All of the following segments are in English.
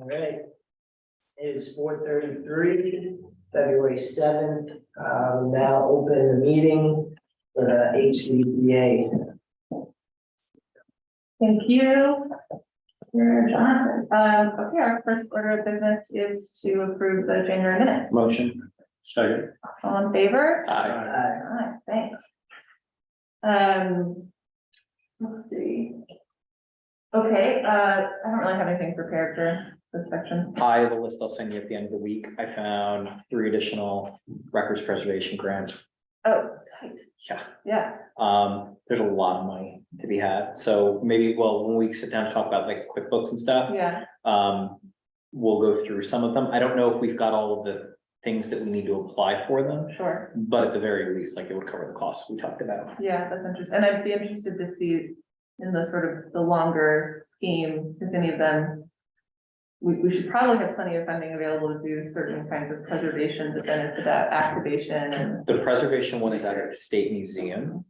All right. It is 4:33, February 7th. We'll now open the meeting for the HCDPA. Thank you, Mr. Johnson. Okay, our first order of business is to approve the January minutes. Motion. Second. All in favor? Aye. Aye, thanks. Let's see. Okay, I don't really have anything prepared for this section. I have a list I'll send you at the end of the week. I found 3 additional records preservation grants. Oh, tight. Yeah. Yeah, There's a lot of money to be had. So maybe, well, when we sit down and talk about like QuickBooks and stuff, yeah, we'll go through some of them. I don't know if we've got all of the things that we need to apply for them, sure. but at the very least, like it would cover the costs we talked about. Yeah, that's interesting. And I'd be interested to see in the sort of the longer scheme, if any of them, we should probably have plenty of funding available to do certain kinds of preservation, but then it's about activation and. The preservation one is at the State Museum.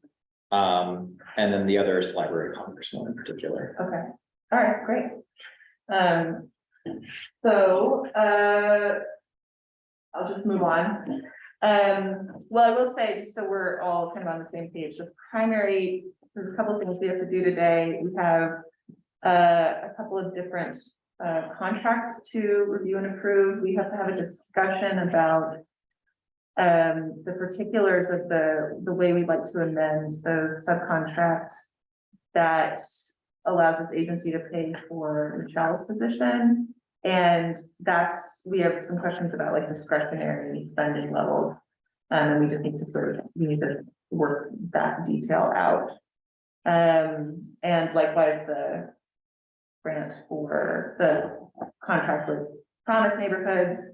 And then the other is Library of Congress one in particular. Okay, all right, great. So, I'll just move on. Well, I will say, just so we're all kind of on the same page, there's a couple of things we have to do today. We have a couple of different contracts to review and approve. We have to have a discussion about the particulars of the way we'd like to amend those subcontracts that allows this agency to pay for Michelle's position. And we have some questions about like discretionary spending levels. And we just need to we need to work that detail out. And likewise, the grant for the contract with Promise Neighborhoods.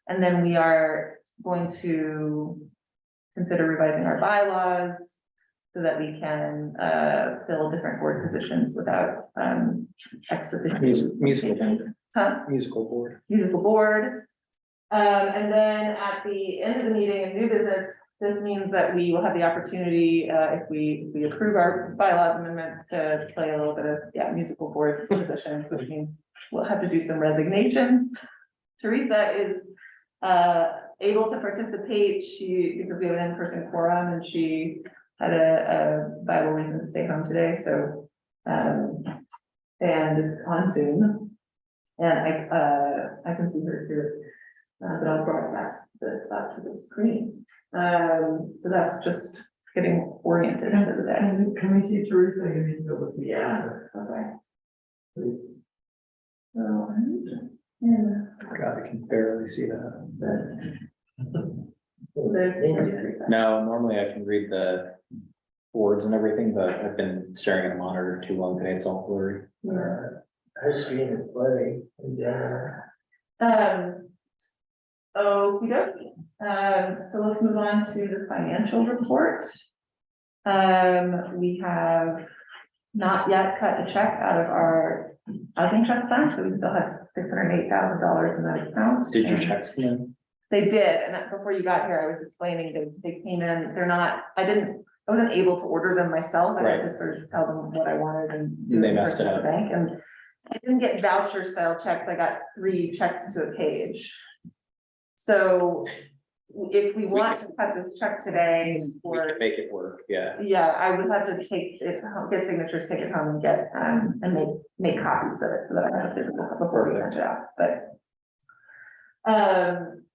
And then we are going to consider revising our bylaws so that we can fill different board positions without ex officio Musical board. Huh? Musical board. Musical board. And then at the end of the meeting of new business, this means that we will have the opportunity, if we approve our bylaws amendments, to play a little bit of, musical board positions, which means we'll have to do some resignations. Teresa is able to participate, because we have an in-person quorum, and she had a viable reason to stay home today, so, and is on Zoom. And I can see her here, but I'll broadcast this up to the screen. So that's just getting oriented into the day. Can we see Teresa? You need to go with me. Yeah, okay. Please. So I'm just in God, I can barely see that. there's Teresa. No, normally I can read the boards and everything, but I've been staring at a monitor too long today. It's all blurry. Yeah. Her screen is blurry. Okie dokie. So let's move on to the financial report. We have not yet cut a check out of our housing trust fund, so we still have $608,000 in that account. Did your And checks come in? They did, and before you got here, I was explaining they came in, I wasn't able to order them myself. I had to sort of tell them what I wanted and do They it messed it at the up. bank, and I didn't get voucher style checks. I got 3 checks to a page. So if we want to cut this check today, We can make it work, yeah. yeah, I would have to take it, get signatures, take it home and get, and make copies of it so that I have a physical before we print it out, but.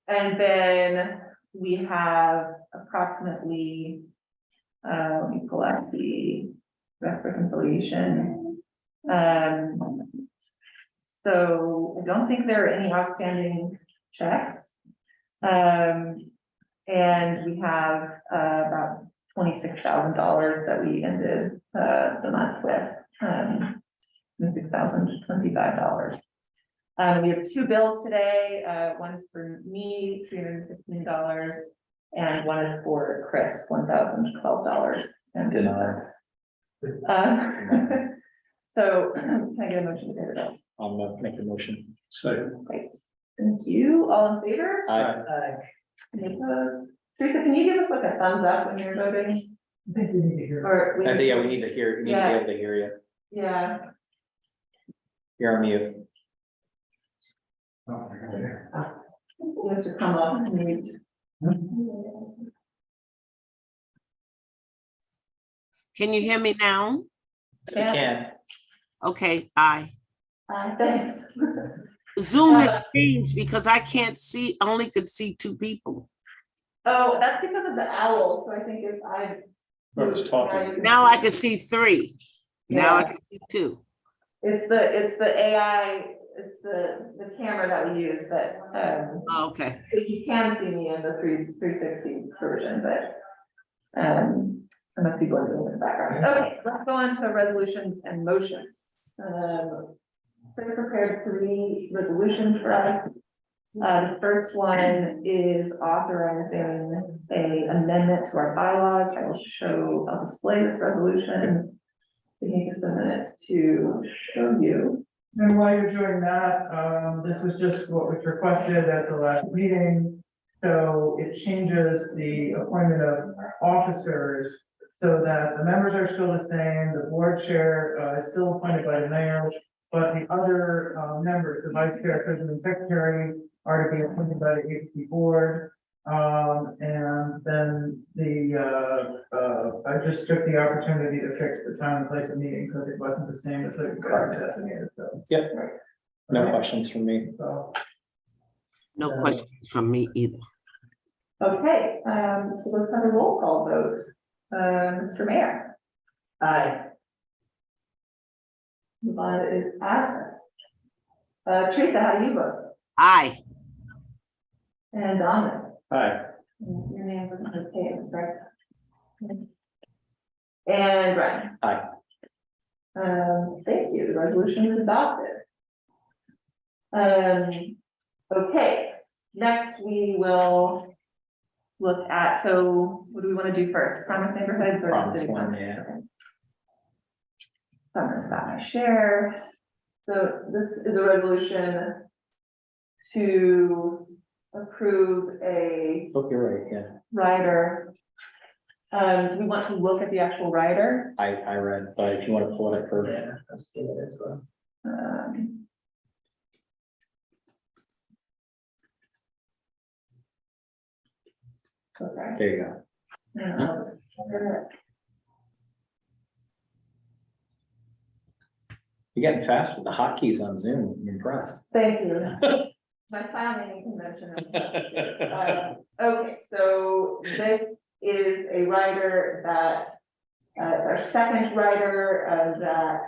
And then we have approximately, let me pull out the reconciliation. So I don't think there are any outstanding checks. And we have about $26,000 that we ended the month with, $6,025. We have 2 bills today. One is for me, $315, and one is for Chris, $1,012. Denied. So can I get a motion to pay the bills? I'm gonna make the motion. Second. Great, thank you. All in favor? Aye. Any opposed? Teresa, can you give us like a thumbs up when you're voting? I think we need to hear. Or I think, yeah, we need to hear, we need to be able to hear you. Yeah, You're on mute. You have to come up and read. Can you hear me now? Yes, we can. Okay, aye. Thanks. Zoom has changed because I can't see, only could see two people. Oh, that's because of the owl, so I think if I. Whoever's talking. Now I can see three. Now I Yeah. can see two. It's the AI, it's the camera that we use that, Oh, okay. so you can see me in the 360 version, but. Unless people are doing it in the background. Okay, let's go on to resolutions and motions. Chris prepared 3 resolutions for us. The first one is authorizing a amendment to our bylaws. I'll display this resolution. Give me just a minute to show you. And while you're doing that, this was just what was requested at the last meeting. So it changes the appointment of officers so that the members are still the same, the board chair is still appointed by the mayor, but the other members, the vice chair, president, and secretary are to be appointed by the agency board. And then I just took the opportunity to fix the time and place of meeting because it wasn't the same as the current designated, so. Yep. No questions from me. So, No questions from me either. Okay, so let's have a roll call vote. Mr. Mayor. Aye. Yvonne is absent. Teresa, how do you vote? Aye. And Donna? Hi. Your name wasn't okay, right? And Brian? Aye. Thank you, the resolution is adopted. Okay, next we will look at, so what do we want to do first? Promise neighborhoods or? Promise city one, plans? yeah. Okay. So I'm gonna stop my share. So this is a resolution to approve a Oh, you're right, yeah. rider. Do we want to look at the actual rider? I read, but if you want to pull it up for. Yeah, I've seen it as well. Okay. There you go. And I'll just cover it. You're getting fast with the hotkeys on Zoom. I'm impressed. Thank you. My planning convention. Okay, so this is a rider that, our second rider, that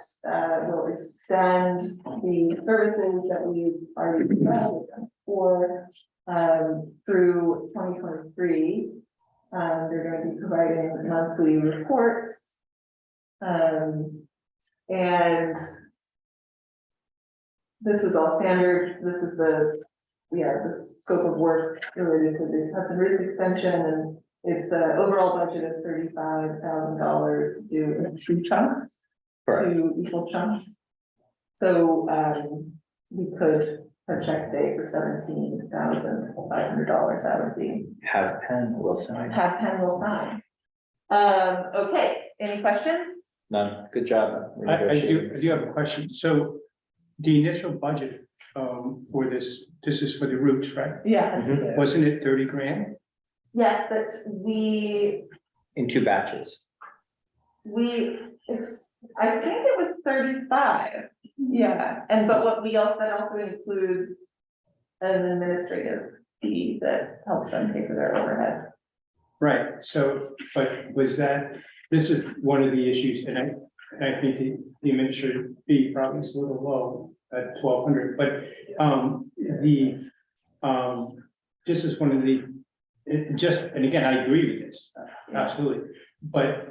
will extend the services that we've already provided for, through 2023. They're going to be providing monthly reports. And this is all standard. This is the scope of work related to the Hudson Routes extension, and it's overall budget of $35,000 due in 2 chunks, Correct. 2 equal chunks. So we could project date for $17,500. That would be Have pen, will sign. have Penn will sign. Okay, any questions? None. Good job. I do have a question. So the initial budget for this is for the routes, right? Yeah. Mhm. Wasn't it 30 grand? Yes, but we, In 2 batches. I think it was 35. Yeah, and but what we also, that also includes an administrative fee that helps them pay for their overhead. Right. So, but was that, this is one of the issues, and I think the administrative fee probably is a little low at 1,200, but this is one of the, and again, I agree with this, absolutely. But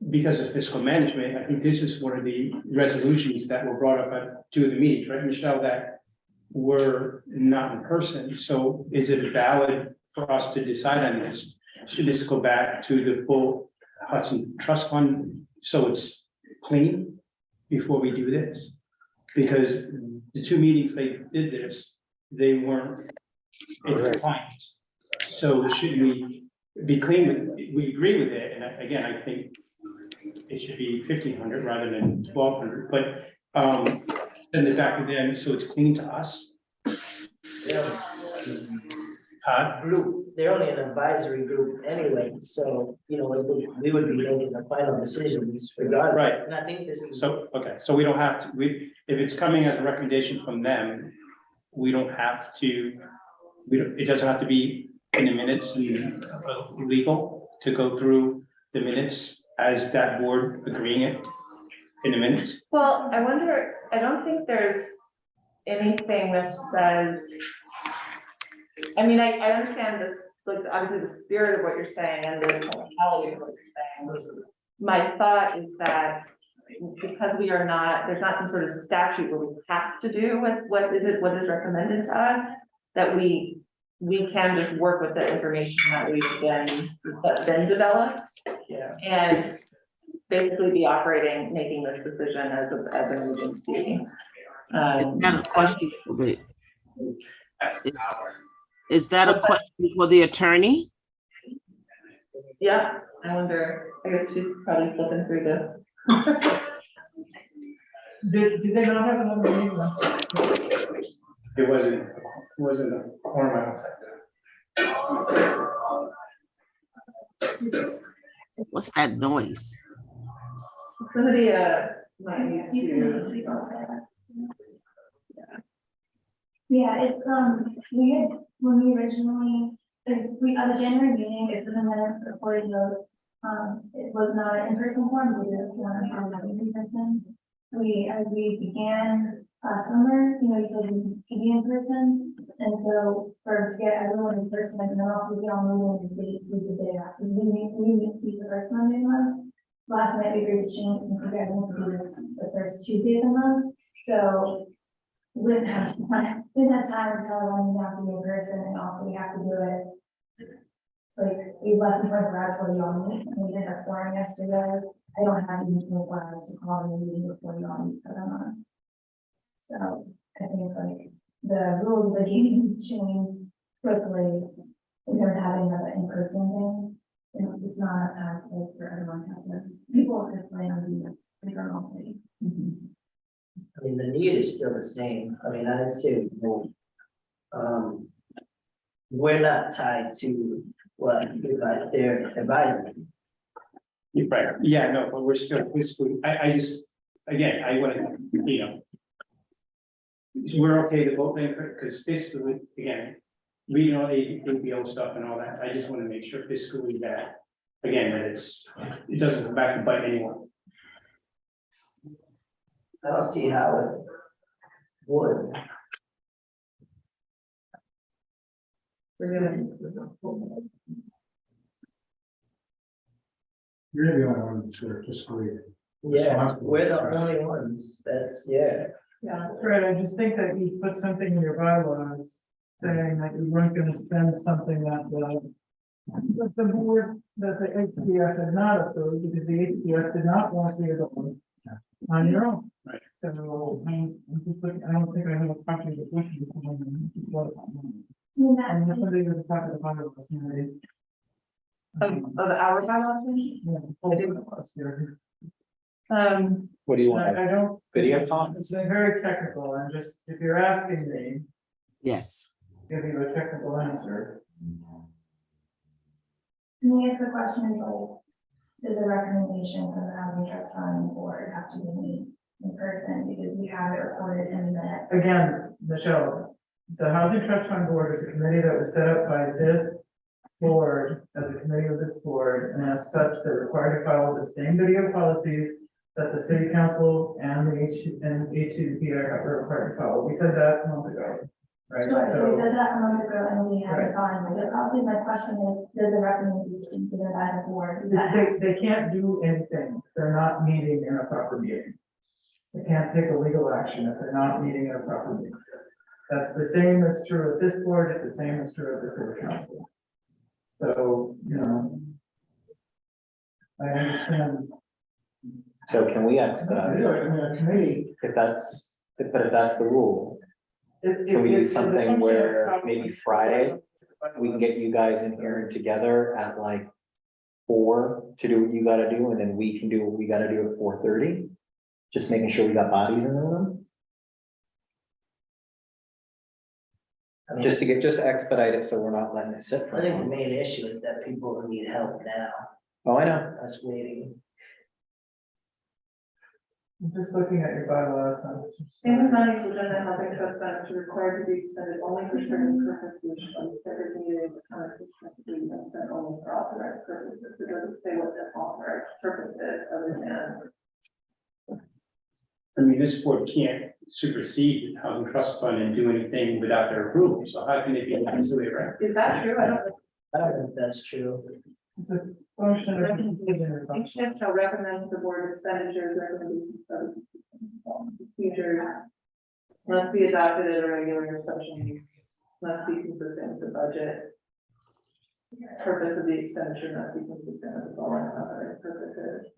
because of fiscal management, I think this is one of the resolutions that were brought up at 2 of the meetings, right, Michelle, that were not in person. So is it valid for us to decide on this? Should this go back to the full Hudson Trust Fund so it's clean before we do this? Because the 2 meetings they did this, they weren't in compliance. So should we be clean with, we agree with it, and again, I think it should be 1,500 rather than 1,200, but send it back to them so it's clean to us. Yeah. group, they're only an advisory group anyway, so, we would be making the final decisions regardless. Right. And I think this is. So, okay, so we don't have to, if it's coming as a recommendation from them, we don't have to, it doesn't have to be in the minutes and legal to go through the minutes as that board agreeing it in the minutes. Well, I wonder, I don't think there's anything that says. I mean, I understand this, like, obviously the spirit of what you're saying and the totality of what you're saying. My thought is that because there's not some sort of statute where we have to do with what is recommended to us, that we can just work with the information that's been developed. Yeah. And basically be making this decision as an agency. Is that a question for the, is that a question for the attorney? Yeah, I wonder, I guess she's probably flipping through the. Did they not have another meeting last night? It wasn't a format. What's that noise? Somebody, might need to. Yeah, it's, we had, when we originally, at the January meeting, it's in the minutes, recorded notes. It was not an in-person form, we did it in person. As we began last summer, you said we could be in person. And so to get everyone in person, like, no, we all moving the dates, we did that, because we meet the first Monday of the month. Last night we agreed to change, and we got to do this the first Tuesday of the month. So we didn't have time until when we have to be in person, and also we have to do it. Like, we left the 24 hours for the all meet, and we did a forum yesterday. I don't have even 24 hours to call the meeting before the all meet for them on. So I think like the rules of the game change quickly in terms of having an in-person thing. It's not enough time for everyone to have to, people are planning on doing it remotely. I mean, the need is still the same. I mean, I'd say we're not tied to what they're advising. Right, yeah, no, but we're still physically, I just, again, I want to, we're okay to vote there, because fiscally, again, reading all the ABO stuff and all that, I just want to make sure fiscally that, again, that it doesn't come back and bite anyone. I don't see how it would. You're the only ones who are fiscally. Yeah, we're the only ones. Yeah. Right, I just think that you put something in your bylaws saying that you weren't gonna spend something that the board, that the HCF had not approved, because the HCF did not want you to go on your own. Right. So, I'm just looking, I don't think I have a copy of the question. And And somebody was a copy of the bylaws, maybe. Of our bylaws? Yeah, I didn't last year. What do you want? I don't. Video conference? It's very technical, and just, if you're asking me, Yes. give you a technical answer. I guess the question is like, does a recommendation from the housing trust fund board have to be in person, because we have it recorded in the minutes? Again, Michelle, the Housing Trust Fund Board is a committee that was set up by this board, as a committee of this board, and as such, they're required to follow the same video policies that the city council and the HCDPA are required to follow. We said that a month ago, right? Sure, so we So, did that a month ago, and we haven't Right. gone with it. Obviously, my question is, does the recommendation given by the board, is that they can't do anything. They're not meeting in a proper meeting. They can't take a legal action if they're not meeting in a proper meeting. That's the same as true of this board, it's the same as true of the city council. So, I understand. So can we expedite it A committee. if that's the rule? Can we do something where maybe Friday, we can get you guys in here together at like 4 to do what you gotta do, and then we can do what we gotta do at 4:30? Just making sure we got bodies in the room? I mean, just to expedite it, so we're not letting it sit for I a think the month. main issue is that people need help now, Oh, I know. us waiting. I'm just looking at your bylaws. Same monies within the housing trust fund are required to be expended only for certain purposes on separate meetings, and spent only for authorized purposes. It doesn't say what the authorized purpose is, other than. I mean, this board can't supersede the housing trust fund and do anything without their approval, so how can it be reconciliated? Is that true? I don't know. I don't think that's true. It's a function of considering. HCF shall recommend to the board expenditures, recommendations, procedures must be adopted at a regular special meeting, must be consistent with the budget. Purpose of the expenditure must be consistent with the following authorized purposes.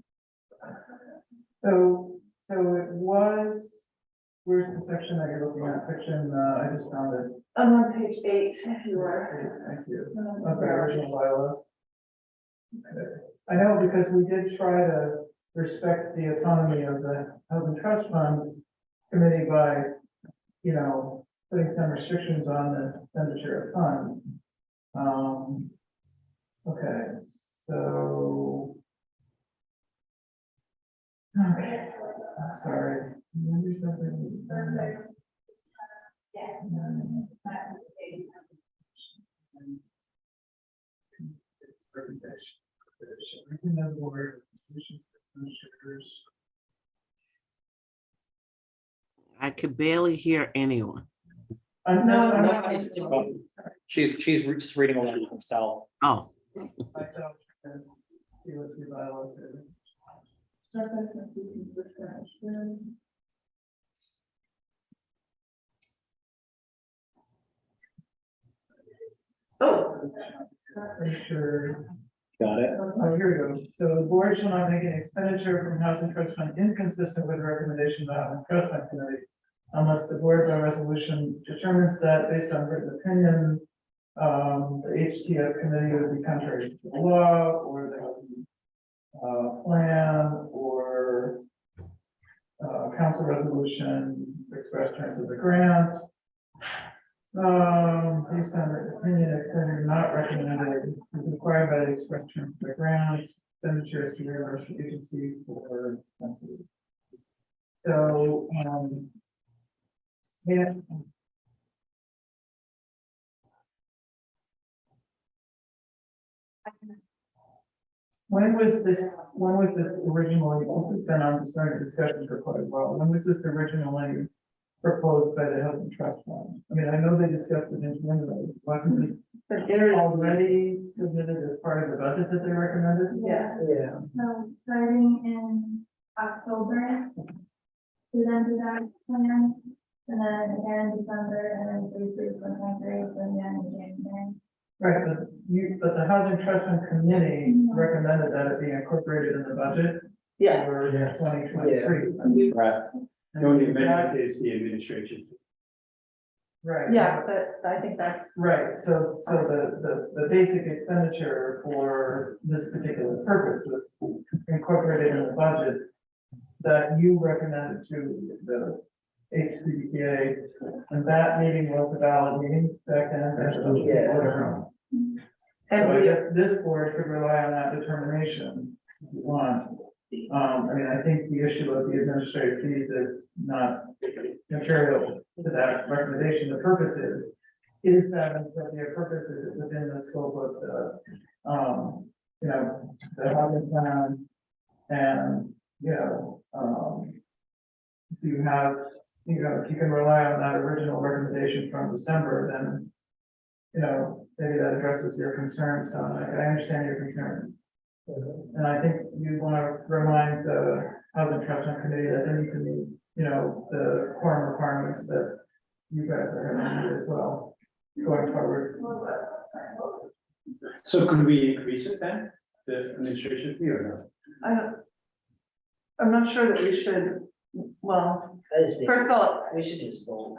So it was, where's the section that you're looking at? Section, I just found it. I'm on page 8, if you are. Thank you. Okay, original bylaws. I know because we did try to respect the autonomy of the Housing Trust Fund committee by, putting some restrictions on the expenditure of funds. Okay, so. Okay, sorry. Remember something? I could barely hear anyone. Nobody's doing- She's just reading along herself. Oh, Myself, and see what the bylaws is. Purpose must be consistent. Oh. Pretty sure. Got it? Oh, here we go. So the board shall not make any expenditure from housing trust fund inconsistent with the recommendation of the housing trust fund committee. Unless the board by resolution determines that based on written opinion, the HTF committee would be contrary to the law or the plan or council resolution express terms of the grant. Based on written opinion, expenditure not recommended is required by the express terms of the grant, expenditures to reimburse the agency for expenses. So, yeah. When was this originally, this has been on the starting discussion for quite a while, when was this originally proposed by the Health and Trust Fund? I mean, I know they discussed it in January, wasn't it already submitted as part of the budget that they recommended? Yeah. Yeah, So starting in October, presented that plan, and then again in December, and then briefly for and then in January. Right, but the Housing Trust Fund Committee recommended that it be incorporated in the budget Yes. for Yes. 2023. Right. The only amendment is the administration. Right. Yeah, but I think that's. Right, so the basic expenditure for this particular purpose was incorporated in the budget that you recommended to the HCDPA, and that meeting was a valid meeting back then. Yeah. Whatever. So And I we, guess this board could rely on that determination if you want. I mean, I think the issue of the administrative fees is not material to that recommendation. The purpose is that the purpose is within the scope of the, the housing plan. And, if you have, if you can rely on that original recommendation from December, then, maybe that addresses your concerns, Don. I understand your concerns. And I think you want to remind the Housing Trust Fund Committee that they need to meet, the quorum requirements that you guys are going to need as well going forward. So could we increase it then, the administration fee or I'm not sure that we should, well, I just think first of all, we should just vote.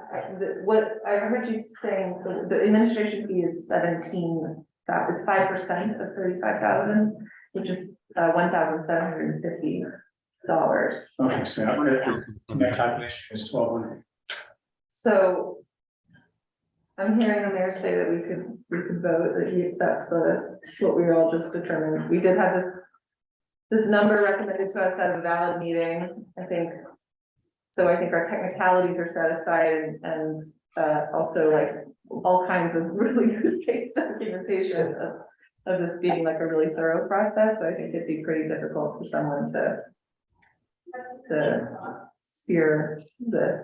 what I heard you saying, the administration fee is 17, it's 5% of 35,000, which is $1,750. no? Okay, so my calculation is 1,200. So I'm hearing the mayor say that we could vote, that he accepts what we were all just determined. We did have this number recommended to us at a valid meeting, I think. So I think our technicalities are satisfied and also like all kinds of really good case documentation of this being like a really thorough process. So I think it'd be pretty difficult for someone to steer this.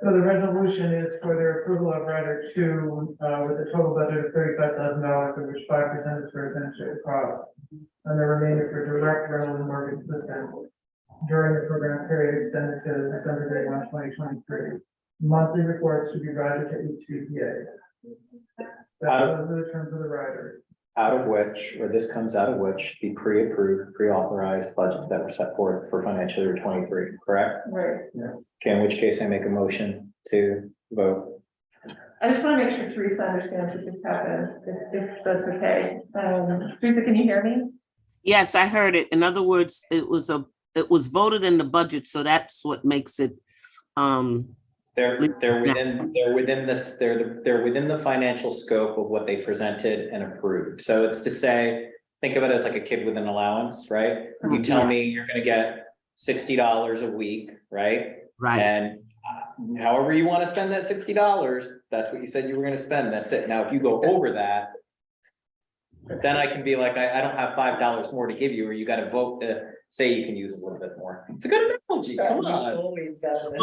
So the resolution is for their approval of Rider 2, with a total budget of $35,000, of which 5% is for administrative costs, and the remainder for direct rental and mortgage assistance during the program period extended to December 31, 2023. Monthly reports should be routed to HCDPA. Those are the terms of the rider. Out of which, or this comes out of which, the pre-approved, pre-authorized budgets that were set forth for financial year 23, correct? Right. Okay, in which case I make a motion to vote. I just want to make sure Teresa understands what just happened, if that's okay. Teresa, can you hear me? Yes, I heard it. In other words, it was voted in the budget, so that's what makes it, They're within the financial scope of what they presented and approved. So it's to say, think of it as like a kid with an allowance, right? You tell me you're gonna get $60 a week, right? right. And however you want to spend that $60, that's what you said you were gonna spend, that's it. Now, if you go over that, then I can be like, I don't have $5 more to give you, or you gotta vote to say you can use a little bit more. It's a good analogy, come on. Always got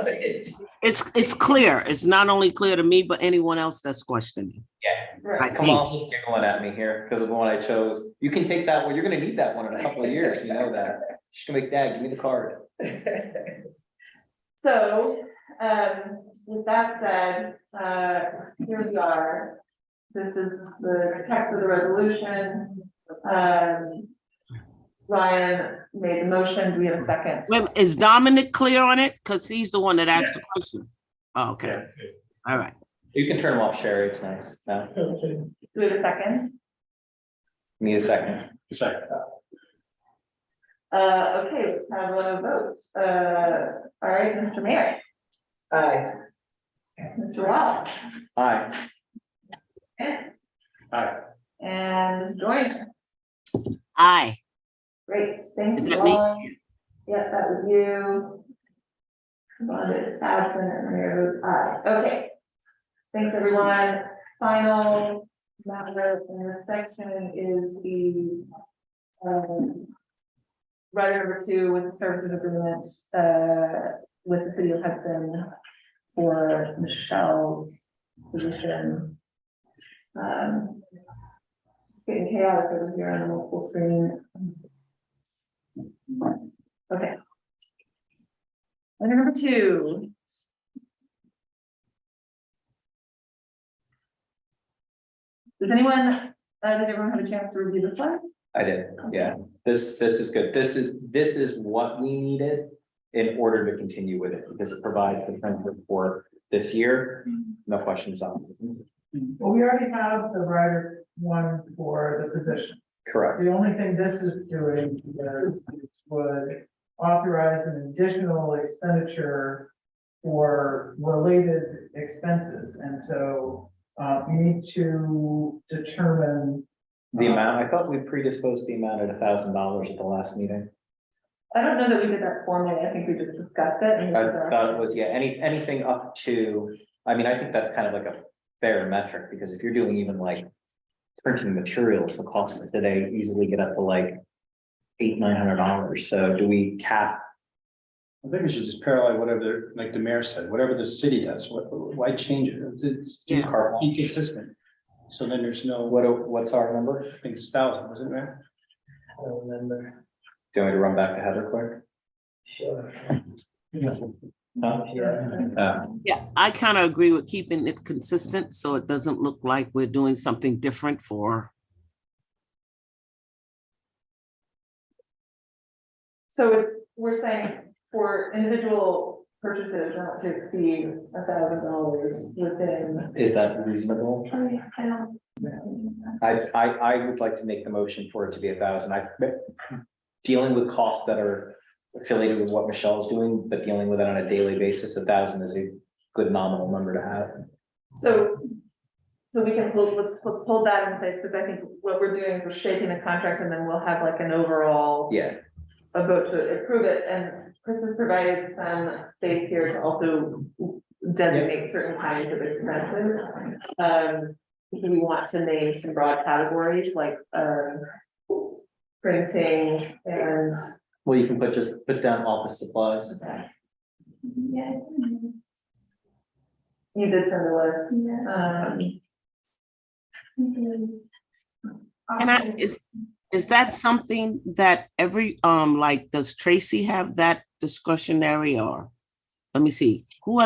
it. It's clear. It's not only clear to me, but anyone else that's questioning. Yeah, Right. come on, just giggling at me here because of the one I chose. You can take that one, you're gonna need that one in a couple of years, you know that. Just gonna make Dad, give me the card. So, with that said, here we are. This is the text of the resolution. Ryan made the motion. Do we have a second? Wait, is Dominic clear on it? Because he's the one that asked the question. Oh, okay. All right. You can turn them off, Sherry, it's nice. No, Do we have a second? need a second. Second. Okay, let's have a vote. All right, Mr. Mayor, Aye. Mr. Wallace, Aye. Aye. and Ms. Joyner. Aye. Great, thank Is you that me? all. Yes, that was you. Bonded, absent, and Mayor votes aye. Okay. Thanks, everyone. Final matter in this section is the rider number 2 with the services agreement with the city of Hudson for Michelle's position. Getting chaotic over here on the multiple screens. Okay. Item number 2. Did everyone have a chance to review this one? I did, yeah. This is good. This is what we needed in order to continue with it, because it provides the template for this year. No questions on it. Well, we already have the rider 1 for the position. Correct. The only thing this is doing is it would authorize an additional expenditure for related expenses. And so we need to determine The amount, I thought we predisposed the amount at $1,000 at the last meeting. I don't know that we did that formally. I think we just discussed it. and I thought it was, yeah, anything up to, I mean, I think that's kind of like a fair metric, because if you're doing even like printing materials, the costs today easily get up to like $800-900. So do we cap? I think we should just parallel whatever, like the mayor said, whatever the city does, why change it? It's Yeah. be consistent. So then there's no, What's our number? I think it's 1,000, wasn't it? I don't remember. Do you want me to run back to Heather quick? Sure. Huh? Yeah. Yeah, I kind of agree with keeping it consistent, so it doesn't look like we're doing something different for. So we're saying for individual purchases not to exceed $1,000 within. Is that reasonable? I don't. I would like to make the motion for it to be 1,000. Dealing with costs that are affiliated with what Michelle's doing, but dealing with it on a daily basis, 1,000 is a good nominal number to have. So we can, let's hold that in place, because I think what we're doing is we're shaping the contract, and then we'll have like an overall. Yeah, A vote to approve it, and Chris has provided some space here to also designate certain kinds of expenses. Do we want to name some broad categories like, printing and. well, you can put down office supplies. Yeah. You did send a list. Yeah. And is that something that every, like, does Tracy have that discretionary, or, let me see, who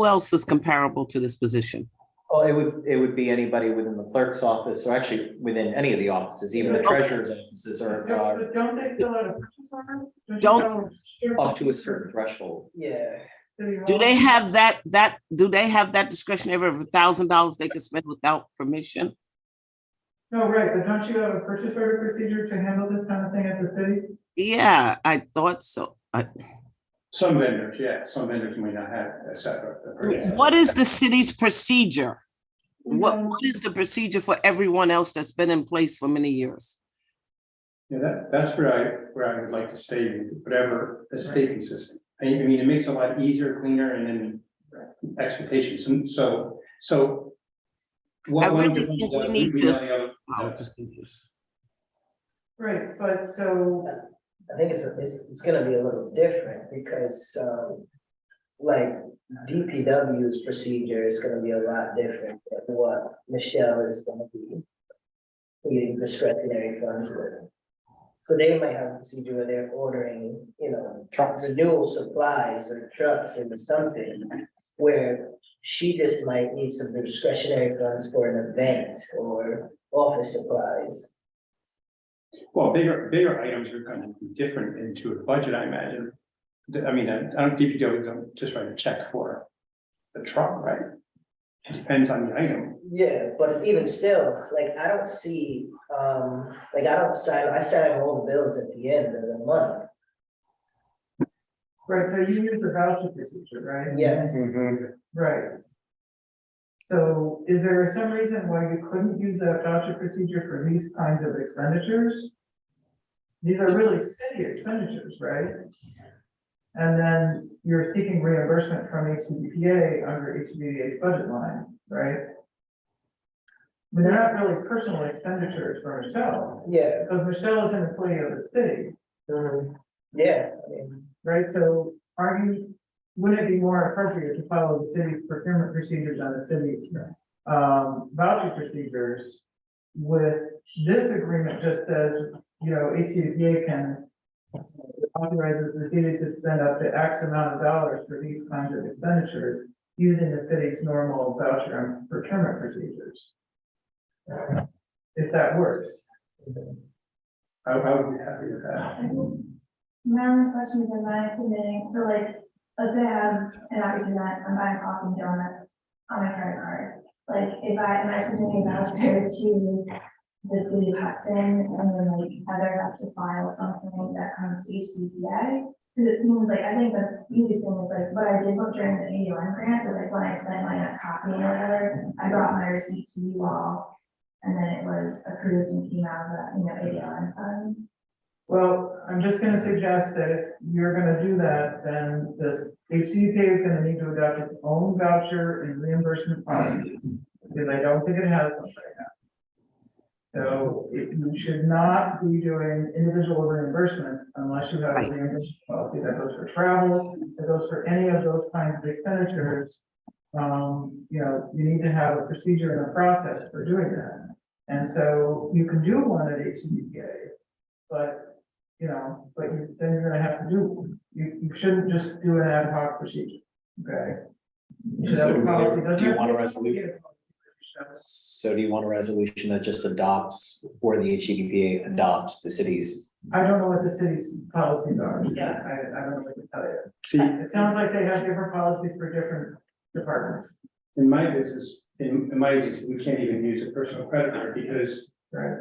else is comparable to this position? Oh, it would be anybody within the clerk's office, or actually within any of the offices, even the treasurer's offices are But don't they fill out a purchase order? Don't- up to a certain threshold. Yeah, Do they have do they have that discretionary of $1,000 they could spend without permission? No, right, but don't you have a purchase order procedure to handle this kind of thing at the city? Yeah, I thought so. Some vendors, yeah, some vendors may not have a separate. What is the city's procedure? What is the procedure for everyone else that's been in place for many years? Yeah, that's where I would like to stay, with whatever the state consistent. I mean, it makes it a lot easier, cleaner, and then expectations, and so. I really think we need to follow to. procedures. Right, but so, I think it's gonna be a little different because, like, DPW's procedure is gonna be a lot different than what Michelle is gonna be getting discretionary funds with. So they might have a procedure where they're ordering, Trucks. renewal supplies or trucks or something, where she just might need some discretionary funds for an event or office supplies. Well, bigger items are going to be different into a budget, I imagine. I mean, I don't DPW don't just write a check for the truck, right? It depends on the item. Yeah, but even still, like, I don't see, I sign all the bills at the end of the month. right, so you use a voucher procedure, right? Yes. Right. So is there some reason why you couldn't use that voucher procedure for these kinds of expenditures? These are really city expenditures, right? And then you're seeking reimbursement from HCDPA under HCDPA's budget line, right? I mean, they're not really personal expenditures for Michelle, Yeah. because Michelle is an employee of the city, Yeah, I mean, right? So wouldn't it be more appropriate to follow the city's procurement procedures on the city's voucher procedures? With this agreement just says, HCDPA can authorizes the city to spend up to X amount of dollars for these kinds of expenditures using the city's normal voucher and procurement procedures. If that works. I would be happy with that. My only question is, am I submitting, so like, let's say I have an opportunity, I'm buying coffee and donuts on my credit card. Like, am I submitting a voucher to the city of Hudson, and then like Heather has to file something that comes to HCDPA? Because it seems like, I think the easiest thing is like, what I did during the AUM grant, was like when I spent my copy or whatever, I brought my receipt to you all, and then it was approved and came out of the, AUM funds. Well, I'm just gonna suggest that if you're gonna do that, then this HCDPA is gonna need to adopt its own voucher and reimbursement policies, because I don't think it has them right now. So you should not be doing individual reimbursements unless you have a reimbursement policy that goes for travel, that goes for any of those kinds of expenditures. You need to have a procedure and a process for doing that. And so you can do one at HCDPA, but then you're gonna have to you shouldn't just do an ad hoc procedure, okay? You should have a policy. Do you want a Doesn't have to be resolution? So do you want a resolution that just adopts, or the HCDPA adopts the city's? I don't know what the city's policies are. Yeah. I don't know what to tell you. See, It sounds like they have different policies for different departments, in my business, in my agency, we can't even use a personal credit card because right?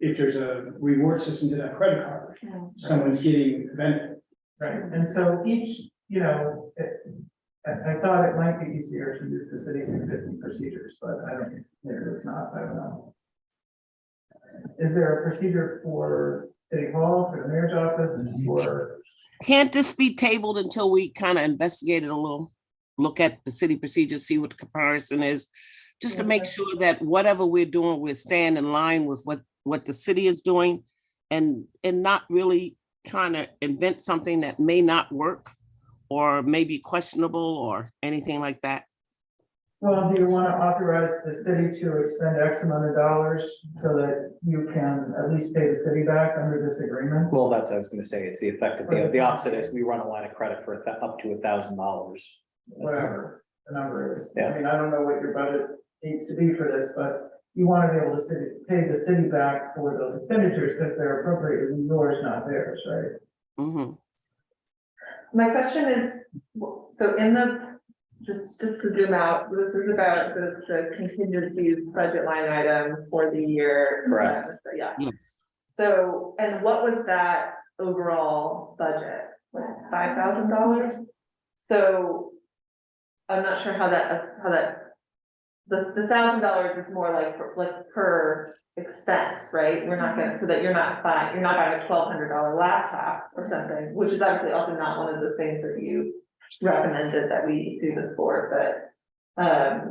if there's a reward system to that credit card, someone's getting a benefit. Right, and so each, I thought it might be easier to use the city's existing procedures, but I don't, maybe it's not, I don't know. Is there a procedure for City Hall, for the mayor's office, for? Can't this be tabled until we kind of investigate it a little? Look at the city procedures, see what the comparison is, just to make sure that whatever we're doing, we're staying in line with what the city is doing and not really trying to invent something that may not work or may be questionable or anything like that. Well, do you want to authorize the city to expend X amount of dollars so that you can at least pay the city back under this agreement? Well, that's what I was gonna say. It's the effect of the opposite is we run a line of credit for up to $1,000. Whatever the number is. Yeah. I mean, I don't know what your budget needs to be for this, but you want to be able to pay the city back for those expenditures because they're appropriated, yours, not theirs, right? Mhm. My question is, so in the, just to zoom out, this is about the contingencies budget line item for the year. Correct. So, yeah, Yes. so, and what was that overall budget? Like $5,000? So I'm not sure how that, the $1,000 is more like per expense, right? We're not gonna, so that you're not buying a $1,200 laptop or something, which is obviously also not one of the things that you recommended that we do this for, but,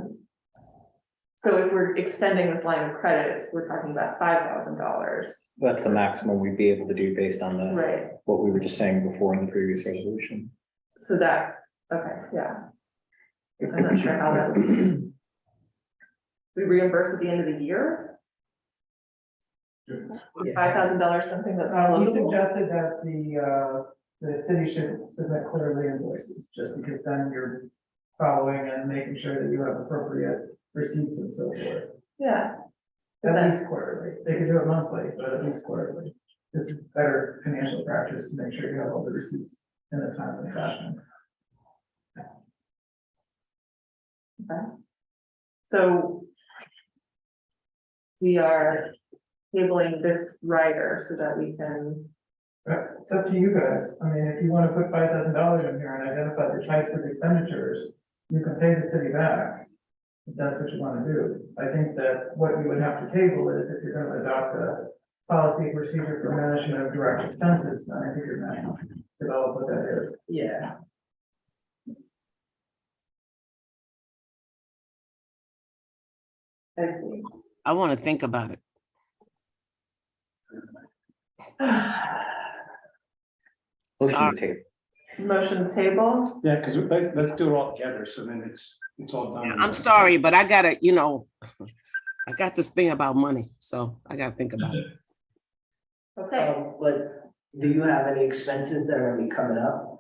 so if we're extending this line of credit, we're talking about $5,000. That's the maximum we'd be able to do based on the, Right, what we were just saying before in the previous resolution. so that, okay, yeah. I'm not sure how that would. We reimburse at the end of the year? Is $5,000 something that's He floatable? suggested that the city should submit quarterly invoices, just because then you're following and making sure that you have appropriate receipts and so forth. Yeah, At least quarterly. They could do it monthly, but at least quarterly. This is better financial practice to make sure you have all the receipts in a timely fashion. okay. So we are tabling this rider so that we can, It's up to you guys. I mean, if you want to put $5,000 in here and identify the types of expenditures, you can pay the city back. If that's what you want to do. I think that what you would have to table is if you're going to adopt a policy procedure for management of direct expenses, then I think you're going to develop what that is. yeah. I see. I want to think about it. Motion Sorry. to table. Motion table, Yeah, because let's do it all together, so then it's all done. I'm sorry, but I gotta, I got this thing about money, so I gotta think about it. okay. But do you have any expenses that are gonna be coming up?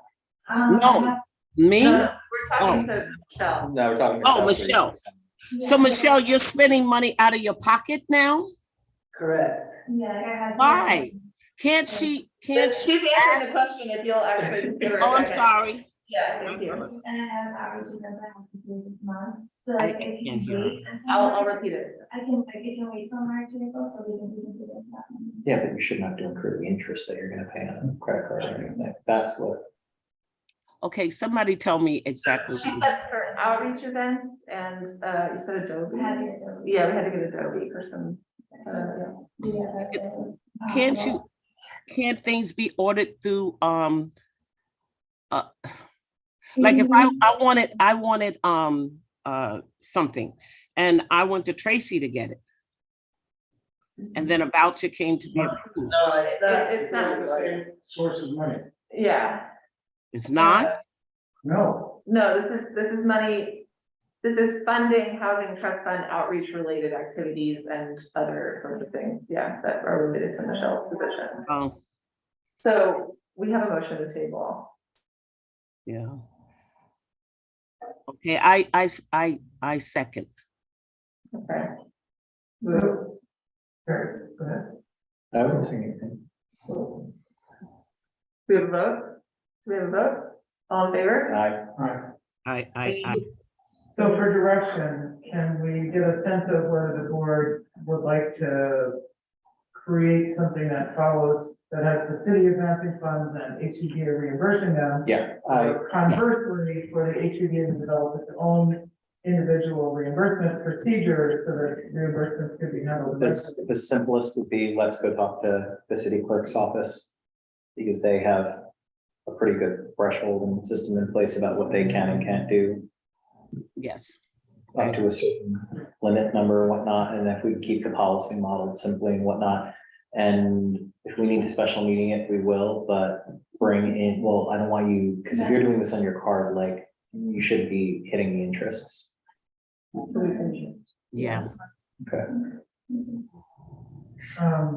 No, me? No, no, we're talking to Michelle. No, we're talking. Oh, Michelle. So Michelle, you're spending money out of your pocket now? Correct. Yeah, I have. Why? Can't she, She's answering the question if you'll actually give her a Oh, I'm second. sorry. Yeah, thank you. And I have outreach events I have to do this month. So I if you can't hear. wait until I'll March, repeat it. I can wait till March, April, so we can do this. Yeah, but you shouldn't have to accrue the interest that you're gonna pay on a credit card or anything. That's what. Okay, somebody tell me exactly. She said for outreach events and, you said Adobe? Has your Adobe. Yeah, we had to get Adobe for some, Yeah. Can't things be ordered through, like if I wanted, something and I went to Tracy to get it. And then a voucher came to be approved. No, it's not. It's not. The same source of money. yeah. It's not? No, No, this is money, this is funding housing trust fund outreach related activities and other sorts of things, yeah, that are related to Michelle's position. Oh, So we have a motion to table. yeah. Okay, I second. Okay. so, Terry, go ahead. I wasn't saying anything. We have a vote? We have a vote? All in favor? All right. I, So for direction, can we get a sense of whether the board would like to create something that follows that has the city advancing funds and HCDPA reimbursing them. Yeah, Or conversely, for the HCDPA to develop its own individual reimbursement procedure so that reimbursements could be handled. the simplest would be, let's go talk to the city clerk's office. Because they have a pretty good threshold and system in place about what they can and can't do. Yes. Up to a certain limit number and whatnot, and if we can keep the policy modeled simply and whatnot. And if we need a special meeting it, we will, but bring in, well, I don't want you, because if you're doing this on your card, like, you should be hitting the interests. Yeah. Okay.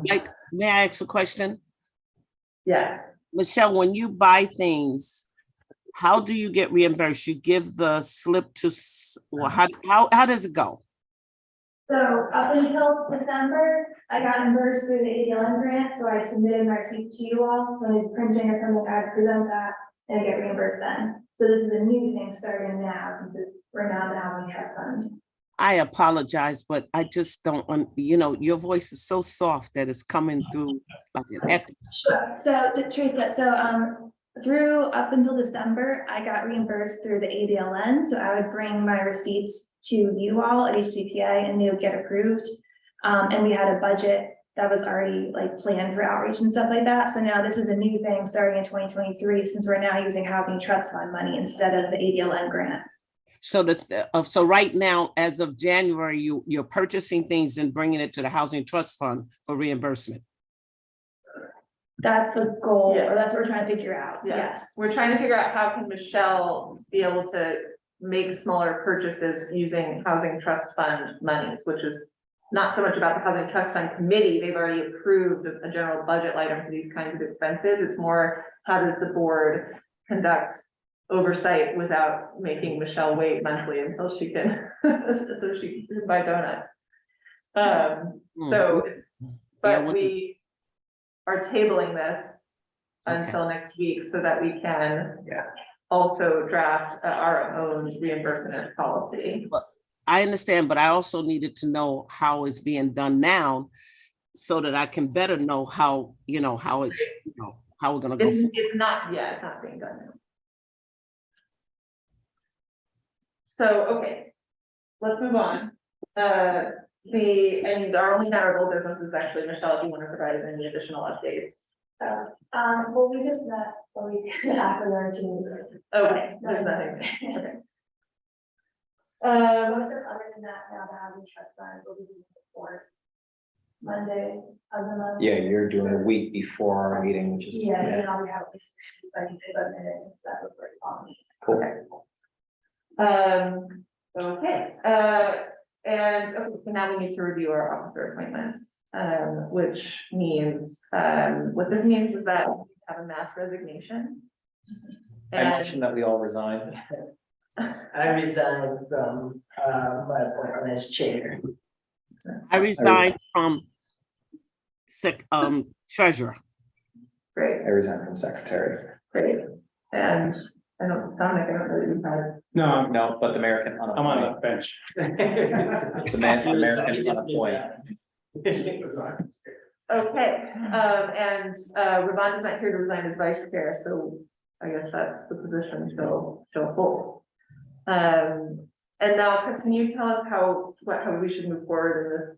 Like, may I ask a question? Yes. Michelle, when you buy things, how do you get reimbursed? You give the slip to, well, how does it go? So up until December, I got reimbursed through the ADLN grant, so I submitted my receipts to you all, so when printing or something, I present that and I get reimbursed then. So this is a new thing starting now, since we're now the housing trust fund. I apologize, but I just don't, you know, your voice is so soft that it's coming through like an echo. Sure. So Teresa, through up until December, I got reimbursed through the ADLN, so I would bring my receipts to you all at HCDPA and they would get approved. And we had a budget that was already like planned for outreach and stuff like that. So now this is a new thing starting in 2023, since we're now using housing trust fund money instead of the ADLN grant. So so right now, as of January, you're purchasing things and bringing it to the Housing Trust Fund for reimbursement. That's the goal, Yeah. or that's what we're trying to figure out. Yeah. Yes. We're trying to figure out how can Michelle be able to make smaller purchases using housing trust fund monies, which is not so much about the housing trust fund committee. They've already approved a general budget item for these kinds of expenses. It's more, how does the board conduct oversight without making Michelle wait monthly until she can, so she can buy donuts. So, but we are tabling this until next week so that we can also draft our own reimbursement policy. I understand, but I also needed to know how it's being done now so that I can better know how, how it's, how we're gonna go. It's not being done now. So, okay, let's move on. And our only matter of old business is actually, Michelle, do you want to provide any additional updates? Well, we just met a week after our team. Okay, there's nothing. Okay. Other than that, now the housing trust fund will be before Monday of the month. Yeah, you're doing a week before our meeting, which is. Yeah, and now we have at least 35 minutes and stuff before it on. Cool. Okay, and okay, so now we need to review our officer appointments, which means, what this means is that we have a mass resignation. I mentioned that we all resigned. I resigned from my appointment as chair. I resigned from treasurer. Great, I resigned from secretary. great, and Dominic, I don't know that you've had. No, but the mayor can I'm on unappoint. the bench. The mayor can unappoint. Okay, and Ravon is not here to resign as vice chair, so I guess that's the position she'll hold. And now, Chris, can you tell us how we should move forward in this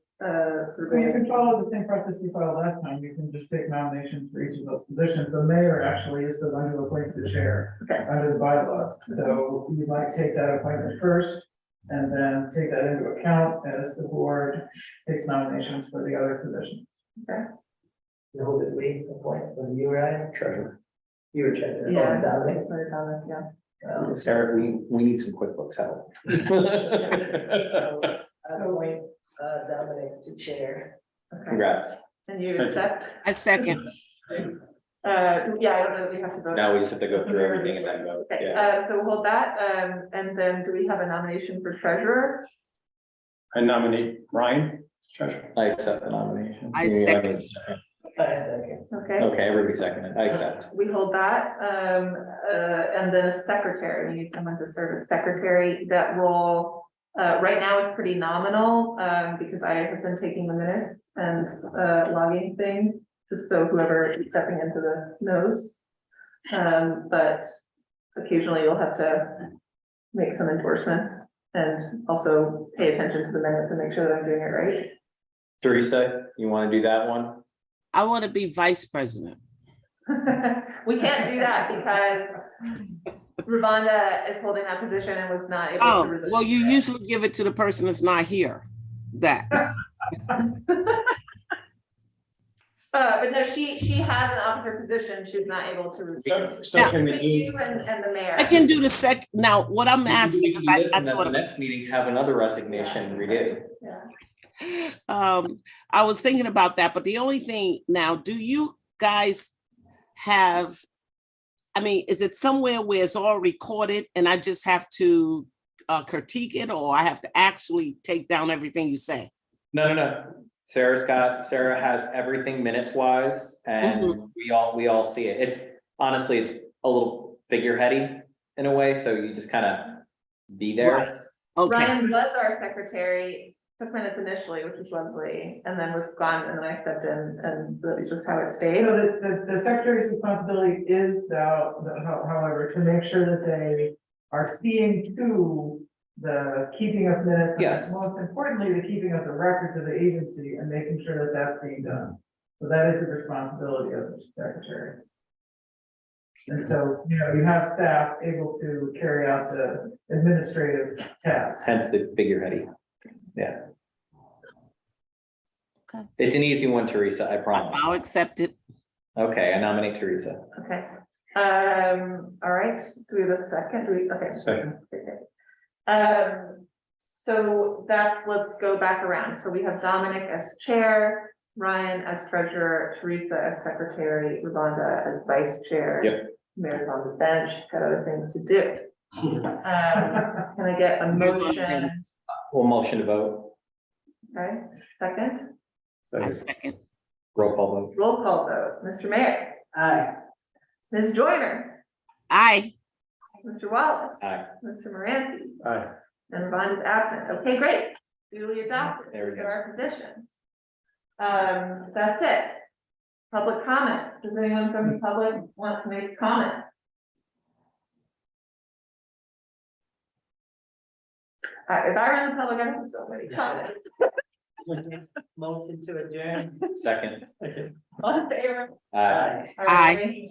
sort of? You can follow the same process you followed last time. You can just take nominations for each of those positions. The mayor actually is the one who appoints the chair under the bylaws. So you might take that appointment first and then take that into account as the board takes nominations for the other positions. Okay. No, that we appoint when you were at treasurer. You were treasurer. Yeah. Dominic. Yeah. Sarah, we need some QuickBooks help. I appoint Dominic to chair. Okay. Congrats. And you accept? I second. Yeah, I don't know that we have to vote. Now we just have to go through everything and then vote. Okay, Yeah. so we'll hold that, and then do we have a nomination for treasurer? I nominate Ryan, treasurer. I accept the nomination. I You second. need a second. I second. Okay, Okay, everybody seconded. I accept. we hold that, and then a secretary, we need someone to serve as secretary. That role, right now is pretty nominal, because I have been taking the minutes and logging things. just so whoever is stepping into the knows. But occasionally you'll have to make some endorsements and also pay attention to the minutes and make sure that I'm doing it right. Teresa, you want to do that one? I want to be vice president. We can't do that because Ravonda is holding that position and was not able to Oh, resign. well, you usually give it to the person that's not here. That. But no, she has an officer position. She's not able to resign. So can we But do, you and the mayor. I can do the now, what I'm We can asking, do this I and then thought the about- next meeting have another resignation redo. Yeah. I was thinking about that, but the only thing now, do you guys have, I mean, is it somewhere where it's all recorded and I just have to critique it, or I have to actually take down everything you say? No. Sarah has everything minutes wise and we all see it. It's honestly, it's a little figureheady in a way, so you just kind of be there. Right. Okay, Ryan was our secretary, took minutes initially, which was lovely, and then was gone, and then I stepped in, and that's just how it stayed. So the secretary's responsibility is however, to make sure that they are seeing to the keeping of minutes. and Yes. Most importantly, the keeping of the records of the agency and making sure that that's being done. So that is the responsibility of the secretary. And so, you have staff able to carry out the administrative tasks. Hence the figureheady. Yeah. Okay. It's an easy one, Teresa, I promise. I'll accept it. Okay, I nominate Teresa. Okay, all right, do we have a second? Do we, okay. Second. Okay. So let's go back around. So we have Dominic as chair, Ryan as treasurer, Teresa as secretary, Ravonda as vice chair. Yep. Mary's on the bench, she's got other things to do. Can I get a motion? We'll motion to vote. Okay, second, I second. Roll call vote. roll call vote, Mr. Mayor, Aye. Ms. Joyner, Aye. Mr. Wallace. Aye. Mr. Moranti, aye. and Ravonda is absent. Okay, great, duly adopted. There we These go. are our positions. That's it. Public comment. Does anyone from the public want to make a comment? If I were in the public, I'd have so many comments. Motion to adjourn. Second. All in favor? Aye. All right.